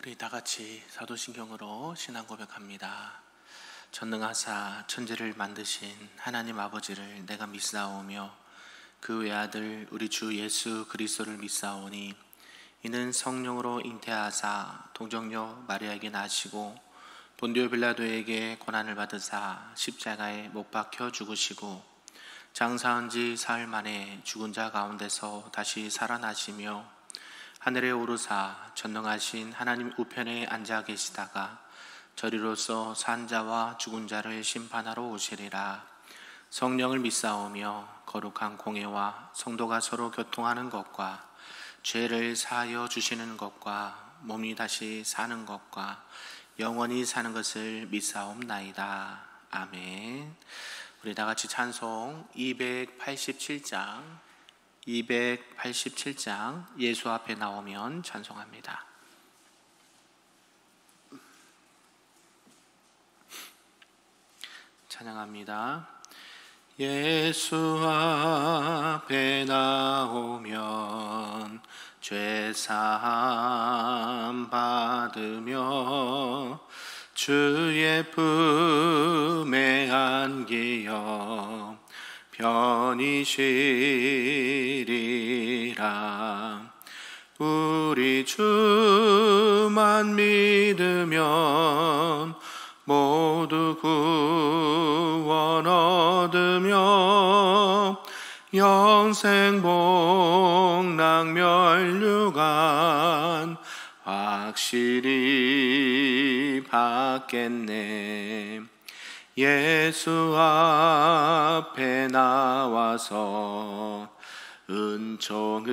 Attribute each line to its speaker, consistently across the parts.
Speaker 1: 우리 다 같이 사도신경으로 신앙 고백합니다. 전능하사 천지를 만드신 하나님 아버지를 내가 믿사오며 그 외아들 우리 주 예수 그리스도를 믿사오니 이는 성령으로 잉태하사 동정녀 마리아에게 나시고 본디오 빌라도에게 고난을 받으사 십자가에 못 박혀 죽으시고 장사한 지 사흘 만에 죽은 자 가운데서 다시 살아나시며 하늘에 오르사 전능하신 하나님 우편에 앉아 계시다가 저리로서 산 자와 죽은 자를 심판하러 오시리라. 성령을 믿사오며 거룩한 공예와 성도가 서로 교통하는 것과 죄를 사하여 주시는 것과 몸이 다시 사는 것과 영원히 사는 것을 믿사옵나이다. 아멘. 우리 다 같이 찬송 287장 예수 앞에 나오면 찬송합니다. 찬양합니다. 예수 앞에 나오면 죄사함 받으며 주의 품에 안기어 편히 쉬리라. 우리 주만 믿으면 모두 구원 얻으며 영생 복락 멸류관 확실히 받겠네. 예수 앞에 나와서 은총을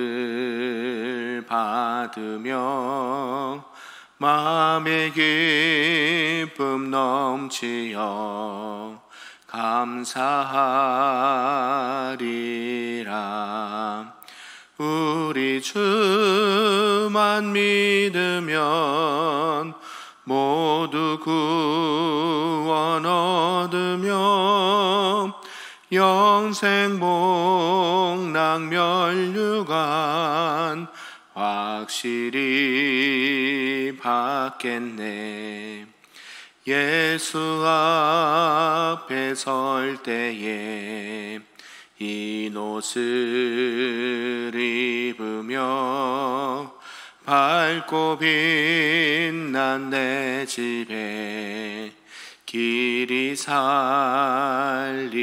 Speaker 1: 받으며 마음의 기쁨 넘치어 감사하리라. 우리 주만 믿으면 모두 구원 얻으며 영생 복락 멸류관 확실히 받겠네. 예수 앞에 설 때에 흰 옷을 입으며 밝고 빛난 내 집에 길이 살리라.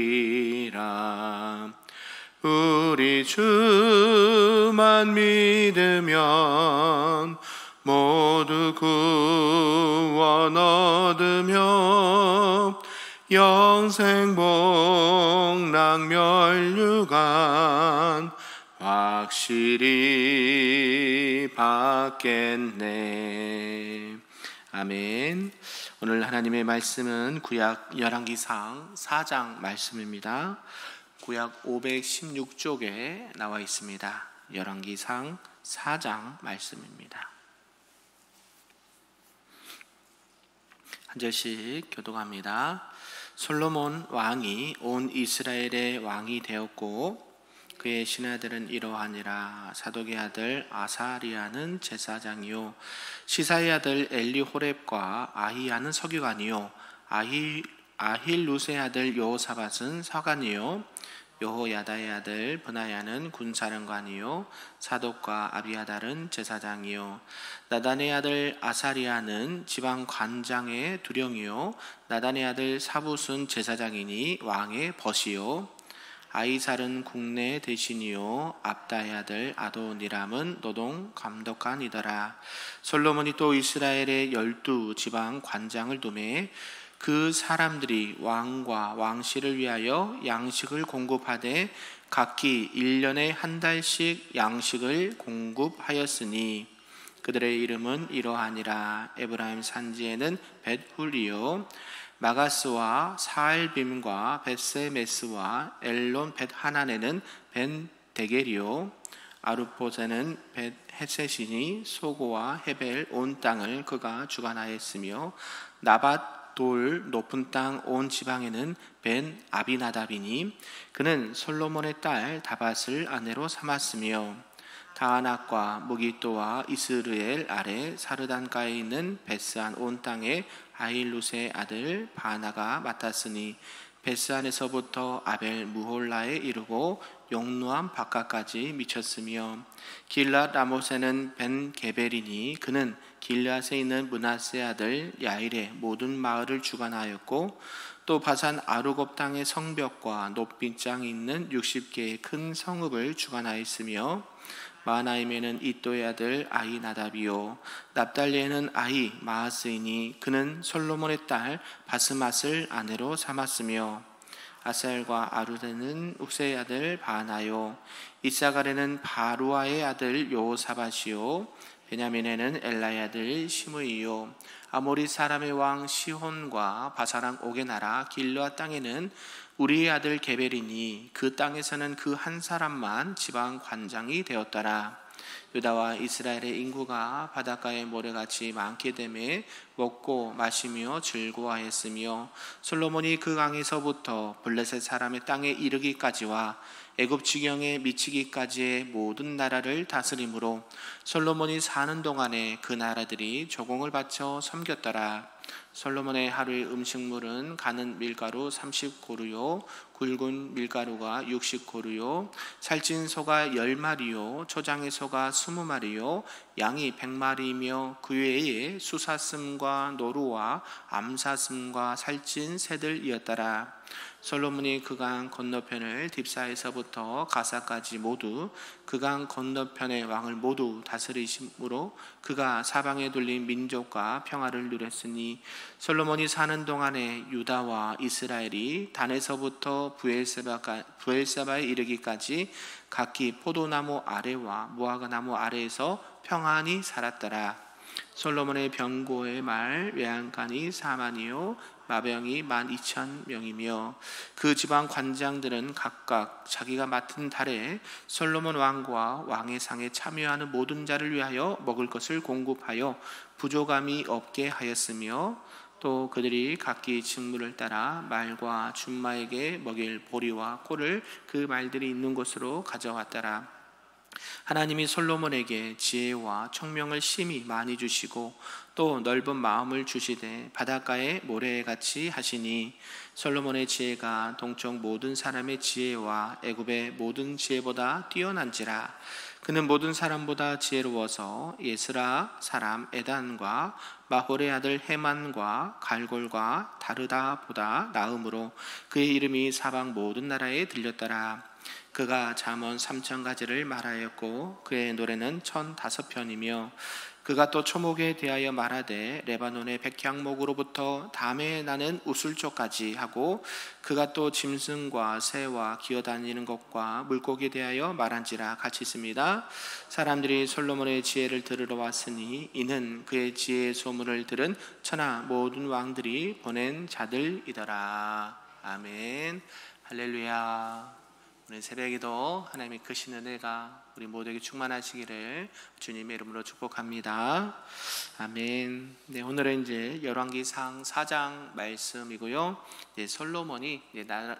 Speaker 1: 우리 주만 믿으면 모두 구원 얻으며 영생 복락 멸류관 확실히 받겠네. 아멘. 오늘 하나님의 말씀은 구약 열왕기상 4장 말씀입니다. 구약 516쪽에 나와 있습니다. 열왕기상 4장 말씀입니다. 한 절씩 교독합니다. 솔로몬 왕이 온 이스라엘의 왕이 되었고 그의 신하들은 이러하니라. 사독의 아들 아사리아는 제사장이요 시사의 아들 엘리호렙과 아히야는 서기관이요 아힐루스의 아들 여호사밧은 사관이요 여호야다의 아들 브나야는 군사령관이요 사독과 아비아달은 제사장이요 나단의 아들 아사리아는 지방 관장의 두령이요 나단의 아들 사붓은 제사장이니 왕의 벗이요 아이살은 국내 대신이요 압다의 아들 아도니람은 노동 감독관이더라. 솔로몬이 또 이스라엘의 12 지방 관장을 두매 그 사람들이 왕과 왕실을 위하여 양식을 공급하되 각기 1년에 한 달씩 양식을 공급하였으니 그들의 이름은 이러하니라. 에브라임 산지에는 벳훌이요 마가스와 사알빔과 벳세메스와 엘론 벳하난에는 벤데겔이요 아루포세는 벳헤셋이니 소고와 헤벨 온 땅을 그가 주관하였으며 나밧 돌 높은 땅 온 지방에는 벤 아비나답이니 그는 솔로몬의 딸 다밧을 아내로 삼았으며 다안악과 무기또와 이스르엘 아래 사르단가에 있는 베스안 온 땅에 아힐룻의 아들 바나가 맡았으니 베스안에서부터 아벨 무홀라에 이르고 용루암 바깥까지 미쳤으며 길랏 라못에는 벤 게벨이니 그는 길앗에 있는 므낫세 아들 야일의 모든 마을을 주관하였고 또 바산 아루곱 땅의 성벽과 높이 땅이 있는 60개의 큰 성읍을 주관하였으며 마하나임에는 이또의 아들 아히나답이요 납달리에는 아히 마하스이니 그는 솔로몬의 딸 바스맛을 아내로 삼았으며 아셀과 아루데는 욱세의 아들 바나요 이사갈에는 바루아의 아들 요사밭이요 베냐민에는 엘라의 아들 시므이요 아모리 사람의 왕 시혼과 바사랑 옥의 나라 길르앗 땅에는 우리의 아들 게벨이니 그 땅에서는 그 한 사람만 지방 관장이 되었더라. 유다와 이스라엘의 인구가 바닷가의 모래같이 많게 되매 먹고 마시며 즐거워하였으며 솔로몬이 그 강에서부터 블레셋 사람의 땅에 이르기까지와 애굽 지경에 미치기까지의 모든 나라를 다스림으로 솔로몬이 사는 동안에 그 나라들이 조공을 바쳐 섬겼더라. 솔로몬의 하루의 음식물은 가는 밀가루 30고루요 굵은 밀가루가 60고루요 살찐 소가 10마리요 초장의 소가 20마리요 양이 100마리이며 그 외에 수사슴과 노루와 암사슴과 살찐 새들이었더라. 솔로몬이 그강 건너편을 딥사에서부터 가사까지 모두 그강 건너편의 왕을 모두 다스리심으로 그가 사방에 둘린 민족과 평화를 누렸으니 솔로몬이 사는 동안에 유다와 이스라엘이 단에서부터 부엘세바에 이르기까지 각기 포도나무 아래와 무화과 나무 아래에서 평안히 살았더라. 솔로몬의 병고의 말 외양간이 4만이요 마병이 12,000명이며 그 지방 관장들은 각각 자기가 맡은 달에 솔로몬 왕과 왕의 상에 참여하는 모든 자를 위하여 먹을 것을 공급하여 부족함이 없게 하였으며 또 그들이 각기 직무를 따라 말과 준마에게 먹일 보리와 꿀을 그 말들이 있는 곳으로 가져왔더라. 하나님이 솔로몬에게 지혜와 총명을 심히 많이 주시고 또 넓은 마음을 주시되 바닷가의 모래같이 하시니 솔로몬의 지혜가 동쪽 모든 사람의 지혜와 애굽의 모든 지혜보다 뛰어난지라. 그는 모든 사람보다 지혜로워서 예스라 사람 에단과 마홀의 아들 헤만과 갈골과 다르다보다 나음으로 그의 이름이 사방 모든 나라에 들렸더라. 그가 잠언 3,000가지를 말하였고 그의 노래는 1,005편이며 그가 또 초목에 대하여 말하되 레바논의 백향목으로부터 담에 나는 우슬초까지 하고 그가 또 짐승과 새와 기어다니는 것과 물고기에 대하여 말한지라. 같이 있습니다. 사람들이 솔로몬의 지혜를 들으러 왔으니 이는 그의 지혜의 소문을 들은 천하 모든 왕들이 보낸 자들이더라. 아멘. 할렐루야. 오늘 새벽에도 하나님의 크신 은혜가 우리 모두에게 충만하시기를 주님의 이름으로 축복합니다. 아멘. 네, 오늘은 이제 열왕기상 4장 말씀이고요. 솔로몬이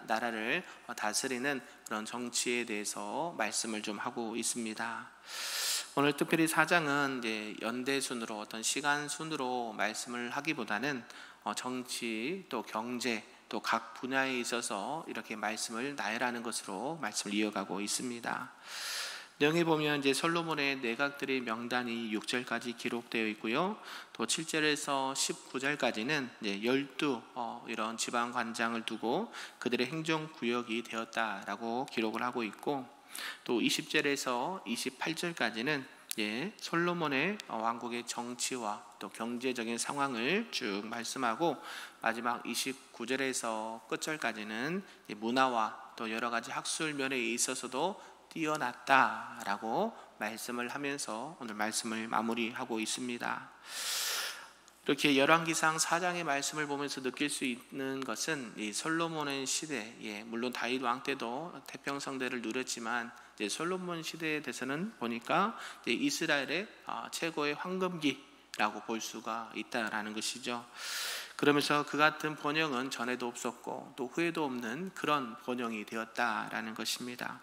Speaker 1: 나라를 다스리는 그런 정치에 대해서 말씀을 좀 하고 있습니다. 오늘 특별히 4장은 이제 연대순으로 어떤 시간 순으로 말씀을 하기보다는 정치 또 경제 또 각 분야에 있어서 이렇게 말씀을 나열하는 것으로 말씀을 이어가고 있습니다. 내용에 보면 이제 솔로몬의 내각들의 명단이 6절까지 기록되어 있고요. 또 7절에서 19절까지는 이제 12 이런 지방 관장을 두고 그들의 행정 구역이 되었다라고 기록을 하고 있고 또 20절에서 28절까지는 솔로몬의 왕국의 정치와 또 경제적인 상황을 쭉 말씀하고 마지막 29절에서 끝절까지는 문화와 또 여러 가지 학술 면에 있어서도 뛰어났다라고 말씀을 하면서 오늘 말씀을 마무리하고 있습니다. 이렇게 열왕기상 4장의 말씀을 보면서 느낄 수 있는 것은 이 솔로몬의 시대, 물론 다윗 왕 때도 태평성대를 누렸지만 솔로몬 시대에 대해서는 보니까 이스라엘의 최고의 황금기라고 볼 수가 있다라는 것이죠. 그러면서 그 같은 번영은 전에도 없었고 또 후에도 없는 그런 번영이 되었다라는 것입니다.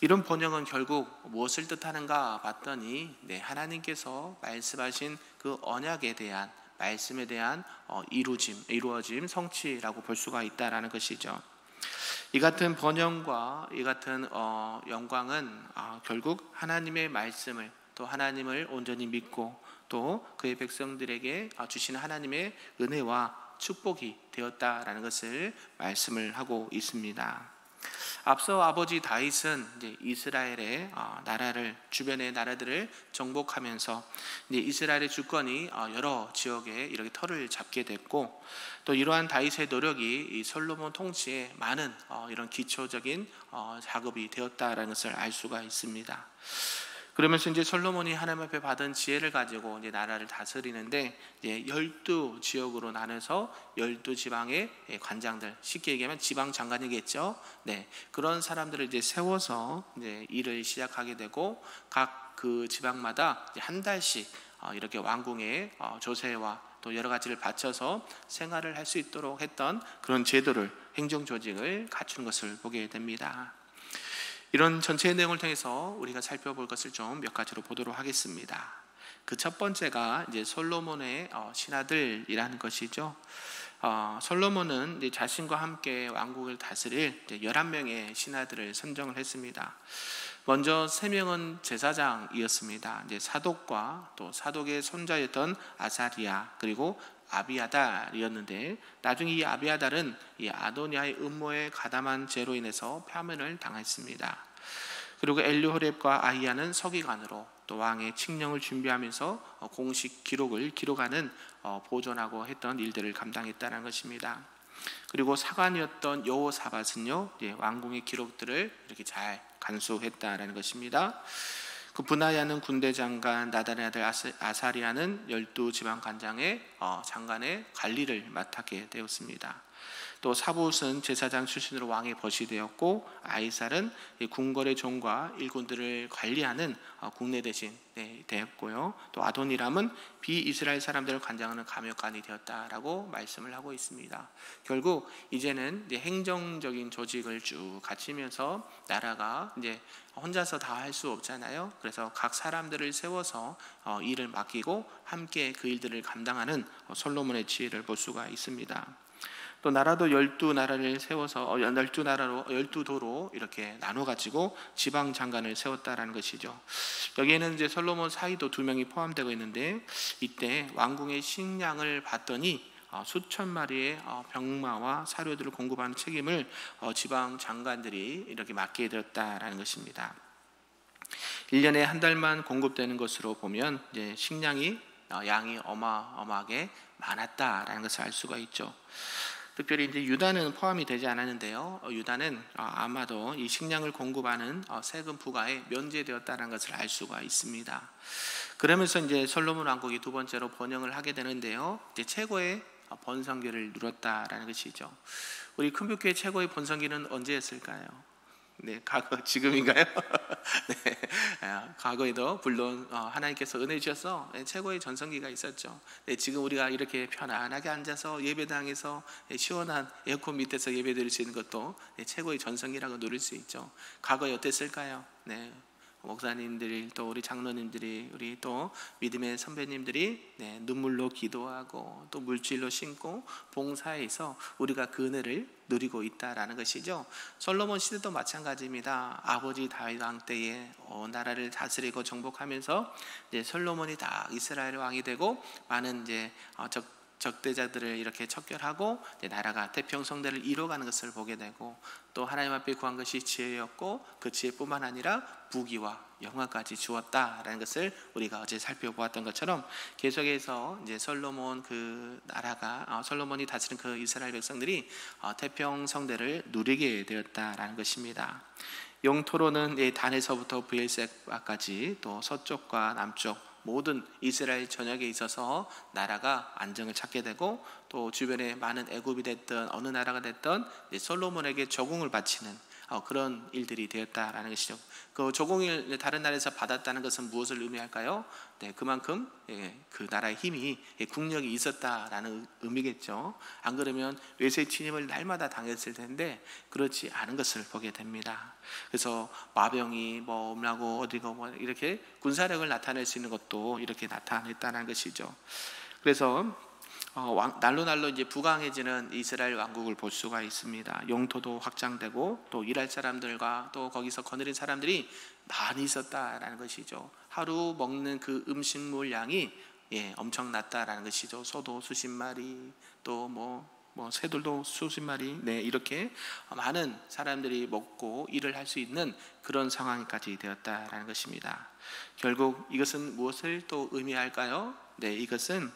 Speaker 1: 이런 번영은 결국 무엇을 뜻하는가 봤더니 하나님께서 말씀하신 그 언약에 대한 말씀에 대한 이루어짐, 성취라고 볼 수가 있다라는 것이죠. 이 같은 번영과 이 같은 영광은 결국 하나님의 말씀을 또 하나님을 온전히 믿고 또 그의 백성들에게 주시는 하나님의 은혜와 축복이 되었다라는 것을 말씀을 하고 있습니다. 앞서 아버지 다윗은 이제 이스라엘의 나라를 주변의 나라들을 정복하면서 이제 이스라엘의 주권이 여러 지역에 이렇게 터를 잡게 됐고 또 이러한 다윗의 노력이 이 솔로몬 통치에 많은 이런 기초적인 작업이 되었다라는 것을 알 수가 있습니다. 그러면서 이제 솔로몬이 하나님 앞에 받은 지혜를 가지고 이제 나라를 다스리는데 이제 12지역으로 나눠서 12지방의 관장들, 쉽게 얘기하면 지방 장관이겠죠. 그런 사람들을 이제 세워서 이제 일을 시작하게 되고 각 그 지방마다 이제 한 달씩 이렇게 왕궁의 조세와 또 여러 가지를 바쳐서 생활을 할 수 있도록 했던 그런 제도를, 행정 조직을 갖춘 것을 보게 됩니다. 이런 전체의 내용을 통해서 우리가 살펴볼 것을 좀 몇 가지로 보도록 하겠습니다. 그 첫 번째가 이제 솔로몬의 신하들이라는 것이죠. 솔로몬은 이제 자신과 함께 왕국을 다스릴 11명의 신하들을 선정을 했습니다. 먼저 3명은 제사장이었습니다. 이제 사독과 또 사독의 손자였던 아사리야 그리고 아비아달이었는데 나중에 이 아비아달은 이 아도니아의 음모에 가담한 죄로 인해서 파면을 당했습니다. 그리고 엘르호렙과 아히야는 서기관으로 또 왕의 칙령을 준비하면서 공식 기록을 기록하는 보존하고 했던 일들을 감당했다는 것입니다. 그리고 사관이었던 여호사밧은요 왕궁의 기록들을 이렇게 잘 간수했다라는 것입니다. 그 브나야는 군대 장관, 나단의 아들 아사리아는 12지방 관장의 장관의 관리를 맡게 되었습니다. 또 사봇은 제사장 출신으로 왕의 벗이 되었고 아이살은 궁궐의 종과 일꾼들을 관리하는 국내 대신 되었고요. 또 아도니람은 비이스라엘 사람들을 관장하는 감역관이 되었다라고 말씀을 하고 있습니다. 결국 이제는 이제 행정적인 조직을 쭉 갖추면서 나라가 이제 혼자서 다 할 수 없잖아요. 그래서 각 사람들을 세워서 일을 맡기고 함께 그 일들을 감당하는 솔로몬의 지혜를 볼 수가 있습니다. 또 나라도 12나라를 세워서 12도로 이렇게 나눠 가지고 지방 장관을 세웠다라는 것이죠. 여기에는 이제 솔로몬 사위도 2명이 포함되고 있는데 이때 왕궁의 식량을 봤더니 수천 마리의 병마와 사료들을 공급하는 책임을 지방 장관들이 이렇게 맡게 되었다라는 것입니다. 1년에 한 달만 공급되는 것으로 보면 이제 식량이 양이 어마어마하게 많았다라는 것을 알 수가 있죠. 특별히 이제 유다는 포함이 되지 않았는데요. 유다는 아마도 이 식량을 공급하는 세금 부과에 면제되었다는 것을 알 수가 있습니다. 그러면서 이제 솔로몬 왕국이 두 번째로 번영을 하게 되는데요. 이제 최고의 번성기를 누렸다라는 것이죠. 우리 큰빛교회 최고의 번성기는 언제였을까요? 과거 지금인가요? 과거에도 물론 하나님께서 은혜 주셔서 최고의 전성기가 있었죠. 지금 우리가 이렇게 편안하게 앉아서 예배당에서 시원한 에어컨 밑에서 예배드릴 수 있는 것도 최고의 전성기라고 누릴 수 있죠. 과거에 어땠을까요? 목사님들이 또 우리 장로님들이 우리 또 믿음의 선배님들이 눈물로 기도하고 또 물질로 심고 봉사해서 우리가 그 은혜를 누리고 있다라는 것이죠. 솔로몬 시대도 마찬가지입니다. 아버지 다윗 왕 때에 나라를 다스리고 정복하면서 이제 솔로몬이 다 이스라엘 왕이 되고 많은 이제 적대자들을 이렇게 척결하고 나라가 태평성대를 이뤄가는 것을 보게 되고 또 하나님 앞에 구한 것이 지혜였고 그 지혜뿐만 아니라 부귀와 영화까지 주었다라는 것을 우리가 어제 살펴보았던 것처럼 계속해서 이제 솔로몬 그 나라가 솔로몬이 다스린 그 이스라엘 백성들이 태평성대를 누리게 되었다라는 것입니다. 영토로는 단에서부터 브엘세바까지 또 서쪽과 남쪽 모든 이스라엘 전역에 있어서 나라가 안정을 찾게 되고 또 주변에 많은 애굽이 됐던 어느 나라가 됐던 솔로몬에게 적응을 바치는 그런 일들이 되었다라는 것이죠. 그 조공을 다른 나라에서 받았다는 것은 무엇을 의미할까요? 네, 그만큼 그 나라의 힘이, 국력이 있었다라는 의미겠죠. 안 그러면 외세 침입을 날마다 당했을 텐데 그렇지 않은 것을 보게 됩니다. 그래서 마병이 나고 어디고 이렇게 군사력을 나타낼 수 있는 것도 이렇게 나타냈다는 것이죠. 그래서 날로 이제 부강해지는 이스라엘 왕국을 볼 수가 있습니다. 영토도 확장되고 또 일할 사람들과 또 거기서 거느린 사람들이 많이 있었다라는 것이죠. 하루 먹는 그 음식물 양이 엄청났다라는 것이죠. 소도 수십 마리, 또 새들도 수십 마리, 이렇게 많은 사람들이 먹고 일을 할 수 있는 그런 상황까지 되었다라는 것입니다. 결국 이것은 무엇을 또 의미할까요? 이것은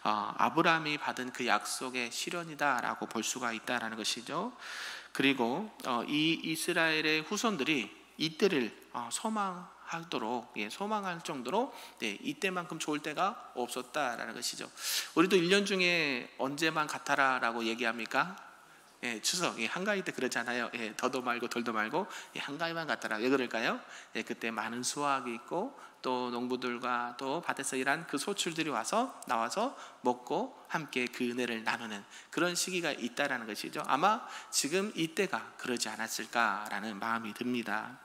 Speaker 1: 아브라함이 받은 그 약속의 실현이다라고 볼 수가 있다라는 것이죠. 그리고 이 이스라엘의 후손들이 이때를 소망할 정도로 이때만큼 좋을 때가 없었다라는 것이죠. 우리도 1년 중에 언제만 같아라라고 얘기합니까? 추석 한가위 때 그러잖아요. 더도 말고 덜도 말고 한가위만 같아라. 왜 그럴까요? 그때 많은 수확이 있고 또 농부들과 또 밭에서 일한 그 소출들이 나와서 먹고 함께 그 은혜를 나누는 그런 시기가 있다라는 것이죠. 아마 지금 이때가 그러지 않았을까라는 마음이 듭니다.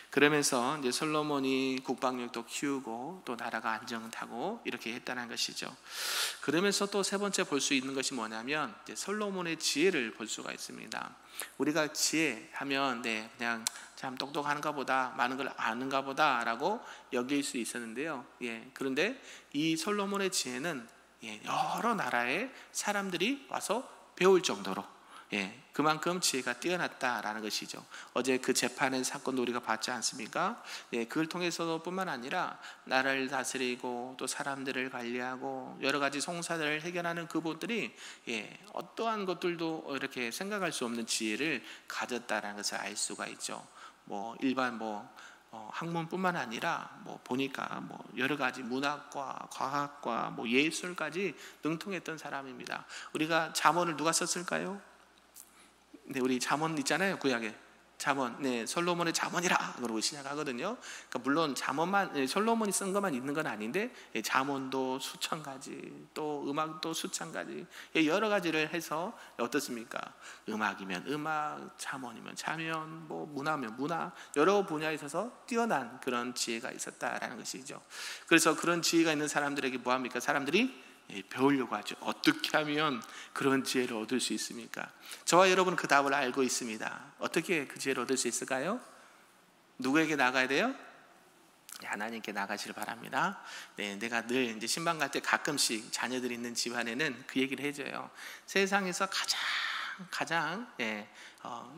Speaker 1: 그러면서 이제 솔로몬이 국방력도 키우고 또 나라가 안정하고 이렇게 했다는 것이죠. 그러면서 또 세 번째 볼 수 있는 것이 뭐냐면 이제 솔로몬의 지혜를 볼 수가 있습니다. 우리가 지혜하면 그냥 참 똑똑한가 보다, 많은 걸 아는가 보다라고 여길 수 있었는데요. 그런데 이 솔로몬의 지혜는 여러 나라의 사람들이 와서 배울 정도로 그만큼 지혜가 뛰어났다라는 것이죠. 어제 그 재판의 사건도 우리가 봤지 않습니까? 그걸 통해서도 뿐만 아니라 나라를 다스리고 또 사람들을 관리하고 여러 가지 송사들을 해결하는 그분들이 어떠한 것들도 이렇게 생각할 수 없는 지혜를 가졌다라는 것을 알 수가 있죠. 일반 학문뿐만 아니라 보니까 여러 가지 문학과 과학과 예술까지 능통했던 사람입니다. 우리가 잠언을 누가 썼을까요? 우리 잠언 있잖아요, 구약에. 잠언, 솔로몬의 잠언이라 그러고 시작하거든요. 그러니까 물론 잠언만 솔로몬이 쓴 것만 있는 건 아닌데 잠언도 수천 가지, 또 음악도 수천 가지, 여러 가지를 해서 어떻습니까? 음악이면 음악, 잠언이면 잠언, 문화면 문화, 여러 분야에 있어서 뛰어난 그런 지혜가 있었다라는 것이죠. 그래서 그런 지혜가 있는 사람들에게 뭐 합니까? 사람들이 배우려고 하죠. 어떻게 하면 그런 지혜를 얻을 수 있습니까? 저와 여러분은 그 답을 알고 있습니다. 어떻게 그 지혜를 얻을 수 있을까요? 누구에게 나가야 돼요? 하나님께 나가시길 바랍니다. 내가 늘 이제 신방 갈 때 가끔씩 자녀들이 있는 집안에는 그 얘기를 해줘요. 세상에서 가장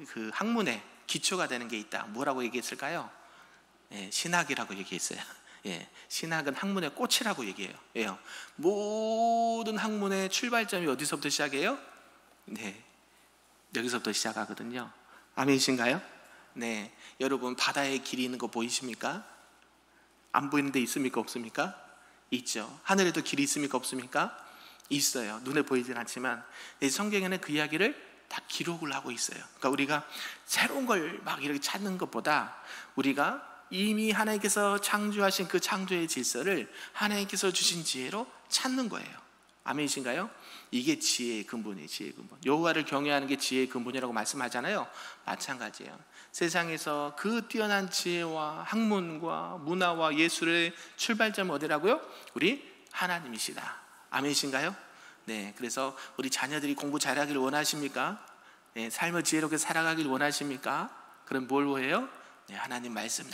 Speaker 1: 그 학문의 기초가 되는 게 있다. 뭐라고 얘기했을까요? 신학이라고 얘기했어요. 신학은 학문의 꽃이라고 얘기해요. 모든 학문의 출발점이 어디서부터 시작해요? 여기서부터 시작하거든요. 아멘이신가요? 여러분 바다에 길이 있는 거 보이십니까? 안 보이는 데 있습니까? 없습니까? 있죠. 하늘에도 길이 있습니까? 없습니까? 있어요. 눈에 보이진 않지만 성경에는 그 이야기를 다 기록을 하고 있어요. 그러니까 우리가 새로운 걸 막 이렇게 찾는 것보다 우리가 이미 하나님께서 창조하신 그 창조의 질서를 하나님께서 주신 지혜로 찾는 거예요. 아멘이신가요? 이게 지혜의 근본이에요. 지혜의 근본. 여호와를 경외하는 게 지혜의 근본이라고 말씀하잖아요. 마찬가지예요. 세상에서 그 뛰어난 지혜와 학문과 문화와 예술의 출발점은 어디라고요? 우리 하나님이시다. 아멘이신가요? 그래서 우리 자녀들이 공부 잘하기를 원하십니까? 삶을 지혜롭게 살아가길 원하십니까? 그럼 뭘 해요? 하나님 말씀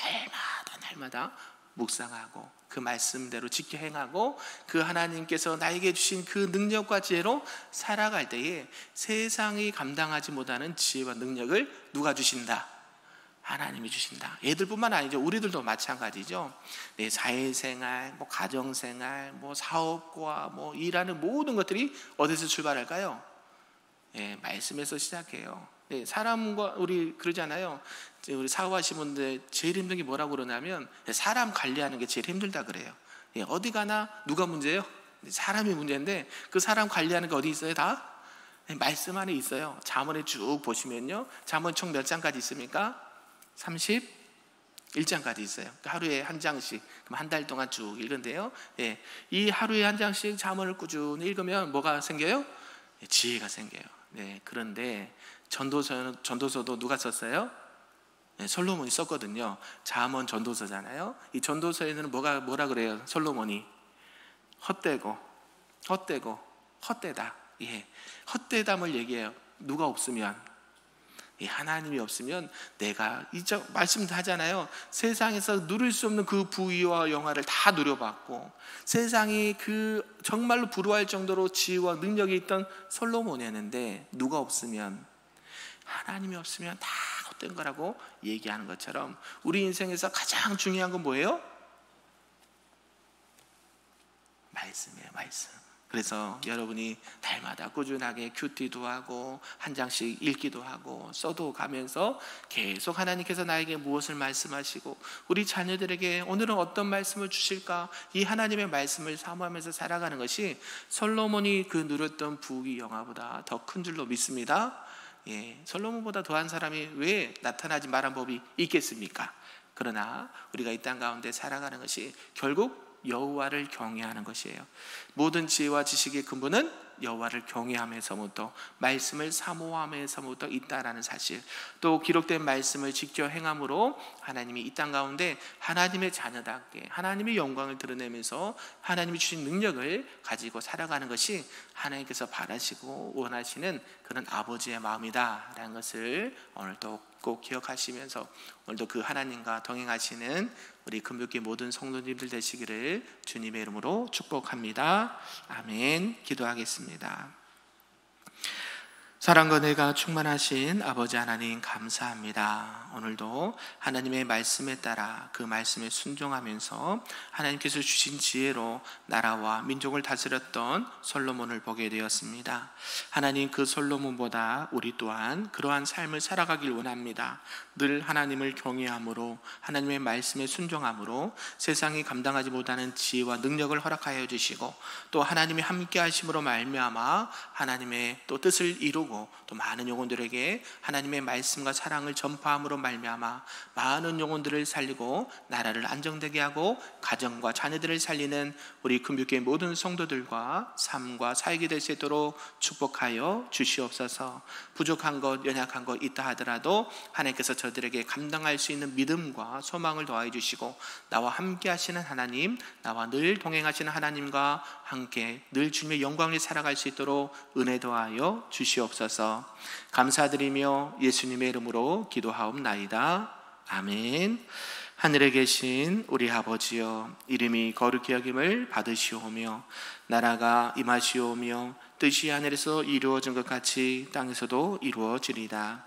Speaker 1: 날마다 묵상하고 그 말씀대로 지켜 행하고 그 하나님께서 나에게 주신 그 능력과 지혜로 살아갈 때에 세상이 감당하지 못하는 지혜와 능력을 누가 주신다? 하나님이 주신다. 애들뿐만 아니죠. 우리들도 마찬가지죠. 사회생활, 가정생활, 사업과 일하는 모든 것들이 어디서 출발할까요? 말씀에서 시작해요. 사람과 우리 그러잖아요. 우리 사업하시는 분들 제일 힘든 게 뭐라고 그러냐면 사람 관리하는 게 제일 힘들다 그래요. 어디 가나 누가 문제예요? 사람이 문제인데 그 사람 관리하는 게 어디 있어요? 다 말씀 안에 있어요. 잠언에 쭉 보시면요, 잠언 총 몇 장까지 있습니까? 31장까지 있어요. 하루에 한 장씩, 그럼 한 달 동안 쭉 읽은데요, 이 하루에 한 장씩 잠언을 꾸준히 읽으면 뭐가 생겨요? 지혜가 생겨요. 그런데 전도서도 누가 썼어요? 솔로몬이 썼거든요. 잠언 전도서잖아요. 이 전도서에는 뭐라 그래요? 솔로몬이 헛되고 헛되다. 헛되담을 얘기해요. 누가 없으면, 하나님이 없으면 내가 말씀도 하잖아요. 세상에서 누릴 수 없는 그 부위와 영화를 다 누려봤고, 세상이 그 정말로 부러워할 정도로 지혜와 능력이 있던 솔로몬이었는데, 누가 없으면, 하나님이 없으면 다 헛된 거라고 얘기하는 것처럼, 우리 인생에서 가장 중요한 건 뭐예요? 말씀이에요. 말씀. 그래서 여러분이 달마다 꾸준하게 큐티도 하고 한 장씩 읽기도 하고 써도 가면서 계속 하나님께서 나에게 무엇을 말씀하시고 우리 자녀들에게 오늘은 어떤 말씀을 주실까, 이 하나님의 말씀을 사모하면서 살아가는 것이 솔로몬이 그 누렸던 부귀 영화보다 더 큰 줄로 믿습니다. 솔로몬보다 더한 사람이 왜 나타나지 말한 법이 있겠습니까? 그러나 우리가 이 땅 가운데 살아가는 것이 결국 여호와를 경외하는 것이에요. 모든 지혜와 지식의 근본은 여호와를 경외함에서부터, 말씀을 사모함에서부터 있다라는 사실, 또 기록된 말씀을 지켜 행함으로 하나님이 이 땅 가운데 하나님의 자녀답게 하나님의 영광을 드러내면서 하나님이 주신 능력을 가지고 살아가는 것이 하나님께서 바라시고 원하시는 그런 아버지의 마음이다라는 것을 오늘도 꼭 기억하시면서 오늘도 그 하나님과 동행하시는 우리 금요일 모든 성도님들 되시기를 주님의 이름으로 축복합니다. 아멘. 기도하겠습니다. 사랑과 은혜가 충만하신 아버지 하나님, 감사합니다. 오늘도 하나님의 말씀에 따라 그 말씀에 순종하면서 하나님께서 주신 지혜로 나라와 민족을 다스렸던 솔로몬을 보게 되었습니다. 하나님, 그 솔로몬보다 우리 또한 그러한 삶을 살아가길 원합니다. 늘 하나님을 경외함으로, 하나님의 말씀에 순종함으로 세상이 감당하지 못하는 지혜와 능력을 허락하여 주시고, 또 하나님이 함께 하심으로 말미암아 하나님의 또 뜻을 이루고 또 많은 영혼들에게 하나님의 말씀과 사랑을 전파함으로 말미암아 많은 영혼들을 살리고 나라를 안정되게 하고 가정과 자녀들을 살리는 우리 금요교회 모든 성도들과 삶과 사역이 될 수 있도록 축복하여 주시옵소서. 부족한 것, 연약한 것 있다 하더라도 하나님께서 저들에게 감당할 수 있는 믿음과 소망을 더하여 주시고, 나와 함께 하시는 하나님, 나와 늘 동행하시는 하나님과 함께 늘 주님의 영광을 살아갈 수 있도록 은혜 더하여 주시옵소서. 감사드리며 예수님의 이름으로 기도하옵나이다. 아멘. 하늘에 계신 우리 아버지여, 이름이 거룩히 여김을 받으시오며 나라가 임하시오며 뜻이 하늘에서 이루어진 것 같이 땅에서도 이루어지리다.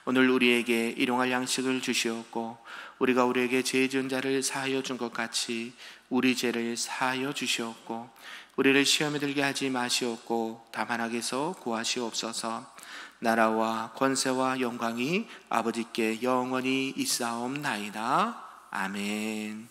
Speaker 1: 오늘 우리에게 일용할 양식을 주시옵고 우리가 우리에게 죄 지은 자를 사하여 준 것 같이 우리 죄를 사하여 주시옵고 우리를 시험에 들게 하지 마시옵고 다만 악에서 구하시옵소서. 나라와 권세와 영광이 아버지께 영원히 있사옵나이다. 아멘.